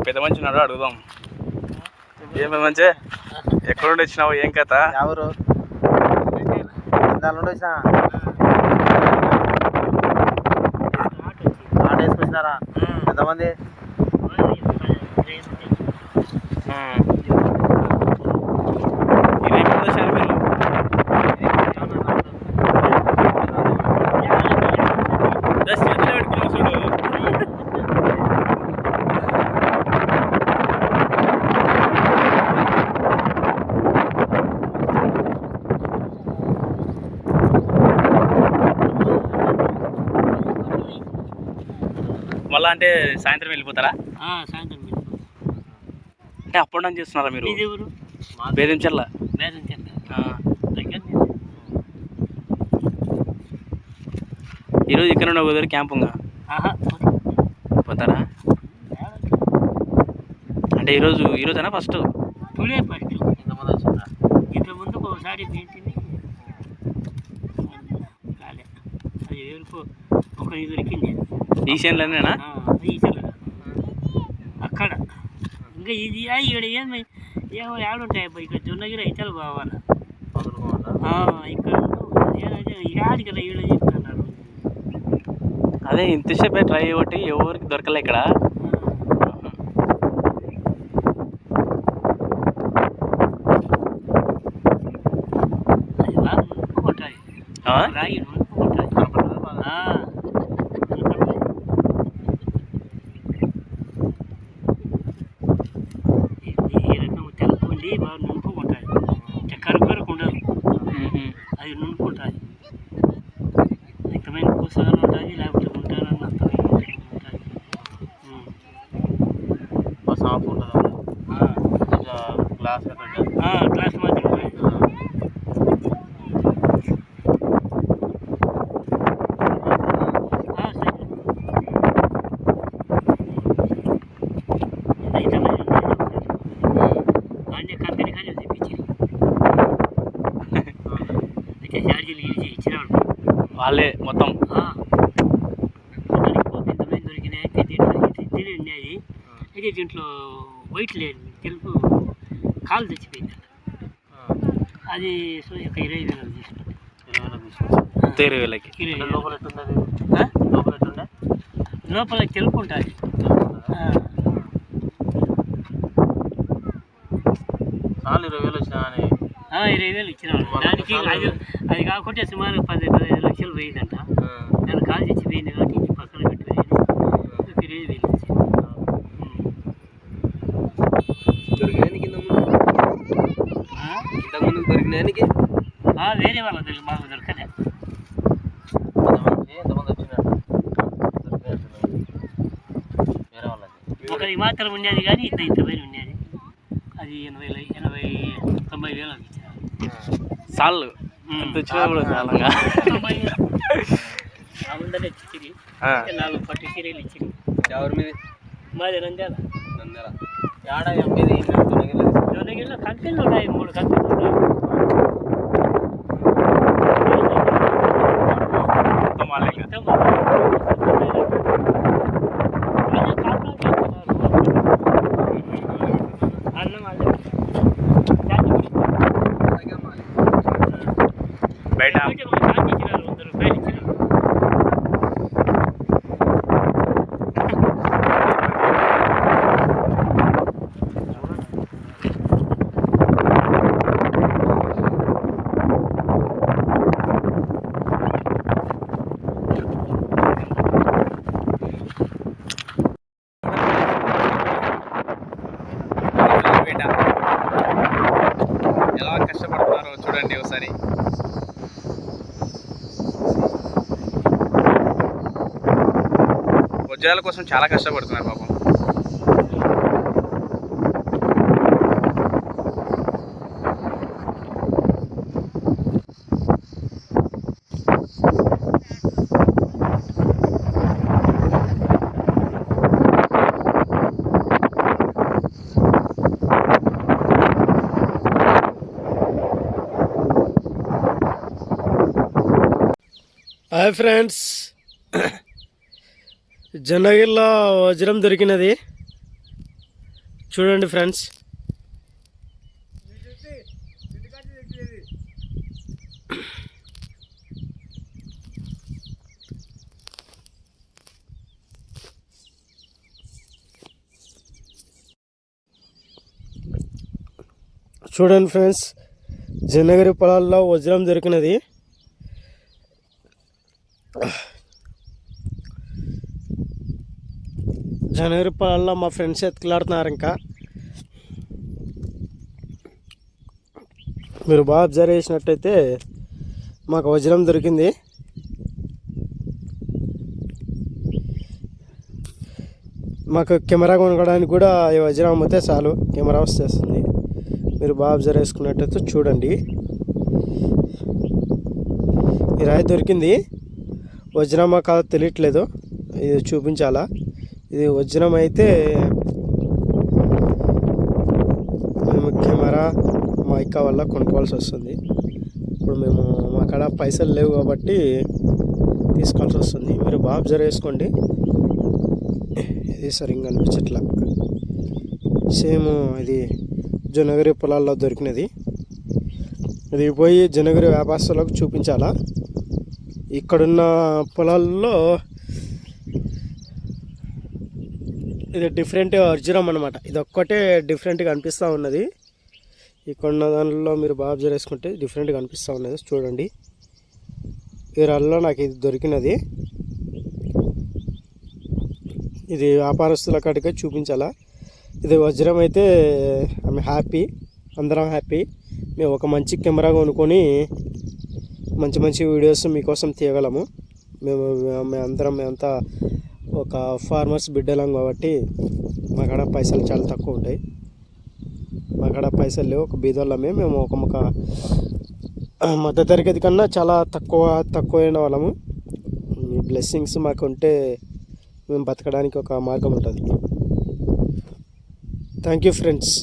పెద్ద మంచి ఉన్నాడు, అడుగుదాం. ఏం పెద్ద మంచి, ఎక్కడ నుండి వచ్చినావు, ఏం కథ? ఎవరు నుండి వచ్చినా ఆట వేసుకొచ్చినారా? ఎంతమంది? మళ్ళా అంటే సాయంత్రం వెళ్ళిపోతారా? సాయంత్రం అంటే అప్ అండ్ డౌన్ చేస్తున్నారా మీరు? బేదంచెర్ల. ఈరోజు ఇక్కడ ఉన్న కుదరు క్యాంపుగా పోతారా? అంటే ఈరోజేనా ఫస్ట్? Today first. ఇంతకుముందు ఒకసారి పెయింటింగ్ కాలే, అది ఎవరికో ఒకరికి దొరికింది. ఈ చేనులోనేనా? ఈ చేనులో అక్కడ ఇంకా ఇది ఇక్కడ ఏమో ఏడుంటాయి. ఇక్కడ జొన్నగిరి అయితే బావాలి ఇక్కడ యాడికి వీళ్ళు చెప్తున్నారు. అదే ఇంతసేపే ట్రై కొట్టి ఎవరికి దొరకలే ఇక్కడ. అది బాగా కొట్టాలి, రాగి కొట్టాలి. ఈ రకం తెలపండి బాగా నునుపుకుంటాయి, కరుకు ఉండదు. అది నునుపుకుంటుంది, ఇష్టమైన కూర్చొని ఉంటుంది, లేకపోతే ఉంటానని అర్థమైన ఉంటుంది. సాఫ్ ఉంటుంది, గ్లాస్ గ్లాస్ మాత్రం ఉంటుంది. అన్నీ కంపెనీ కానీ తెప్పించారు, అయితే ఛార్జీలు ఇచ్చినాడు వాళ్ళే మొత్తం. ఎంతమంది దొరికినాయి అయితే దీంట్లో ఉన్నాయి. అయితే దీంట్లో వైట్ లేదు, తెలుపు కాలు తెచ్చిపోయింది. అది సో ఒక 20,000 తీసుకుంది. 20,000కి లోపల తెలుపు ఉంటుంది. 20,000 వచ్చినా 20,000 ఇచ్చినాడు. దానికి అది కాకుండా సుమారు 10-15 లక్షలు పోయిందంట. దాన్ని కాలు తెచ్చిపోయింది కాబట్టి ఇది పక్కన పెట్టిపోయింది. 20,000 ఇచ్చింది. ఇంతకుముందు దొరికినానికి వేరే వాళ్ళ దగ్గర మాకు దొరకలే. ఎంతమంది వచ్చినారు? వేరే వాళ్ళది ఒకరికి మాత్రం ఉండేది, కానీ ఇంత పైన ఉండేది. అది 80,000-90,000 ఇచ్చినారు. సార్లు ముందరే ఇచ్చింది. 4 పట్టు చీరలు ఇచ్చింది. ఎవరి మీద? మాది నంద్యాల. ఏడ మీది జొన్నగిరిలో కంపెనీలు ఉన్నాయి, 3 కంపెనీలు ఉన్నాయి. బయట ఇచ్చినారు, 100 రూపాయలు ఇచ్చినారు. ఎలా కష్టపడుతున్నారో చూడండి ఒకసారి. ఉద్యోగాల కోసం చాలా కష్టపడుతున్నారు పాపం. హాయ్ ఫ్రెండ్స్, జొన్నగిరిలో వజ్రం దొరికినది. చూడండి ఫ్రెండ్స్, జనగిరి పొలాల్లో వజ్రం దొరికినది. జనగిరి పొలాల్లో మా ఫ్రెండ్స్ ఎత్తుకులాడుతున్నారు. ఇంకా మీరు బాగా అబ్జర్వ్ చేసినట్టయితే మాకు వజ్రం దొరికింది. మాకు కెమెరా కొనుక్కోవడానికి కూడా ఈ వజ్రం అమ్మితే చాలు, కెమెరా వస్తుంది. మీరు బాగా అబ్జర్వ్ చేసుకున్నట్టయితే చూడండి, ఈ రాయి దొరికింది. వజ్రమా కాదో తెలియట్లేదు, ఇది చూపించాలా. ఇది వజ్రం అయితే మేము కెమెరా మైకా వల్ల కొనుక్కోవాల్సి వస్తుంది. ఇప్పుడు మేము మా కాడ పైసలు లేవు కాబట్టి తీసుకోవాల్సి వస్తుంది. మీరు బాగా అబ్జర్వ్ చేసుకోండి, ఇది సరిగ్గా అనిపించట్లా. సేమ్ ఇది జనగిరి పొలాల్లో దొరికినది. ఇది పోయి జనగిరి వ్యాపారస్తులకు చూపించాలా. ఇక్కడున్న పొలాల్లో ఇది డిఫరెంట్ వజ్రం అన్నమాట. ఇది ఒక్కటే డిఫరెంట్గా అనిపిస్తూ ఉన్నది. ఇక్కడున్న దానిలో మీరు బాగా అబ్జర్వ్ చేసుకుంటే డిఫరెంట్గా అనిపిస్తూ ఉన్నది. చూడండి, ఈ రాళ్ళలో నాకు ఇది దొరికినది. ఇది వ్యాపారస్తుల కాడికే చూపించాలా. ఇది వజ్రం అయితే ఐఎమ్ హ్యాపీ, అందరం హ్యాపీ. మేము ఒక మంచి కెమెరా కొనుక్కొని మంచి మంచి వీడియోస్ మీకోసం తీయగలము. మేమంతా ఒక ఫార్మర్స్ బిడ్డలం కాబట్టి మా కాడ పైసలు చాలా తక్కువ ఉంటాయి. మా కాడ పైసలు లేవు, ఒక బీదోళ్ళమే మేము. ఒక మధ్య తరగతి కన్నా చాలా తక్కువైన వాళ్ళము. మీ బ్లెస్సింగ్స్ మాకు ఉంటే మేము బతకడానికి ఒక మార్గం ఉంటుంది. Thank you friends.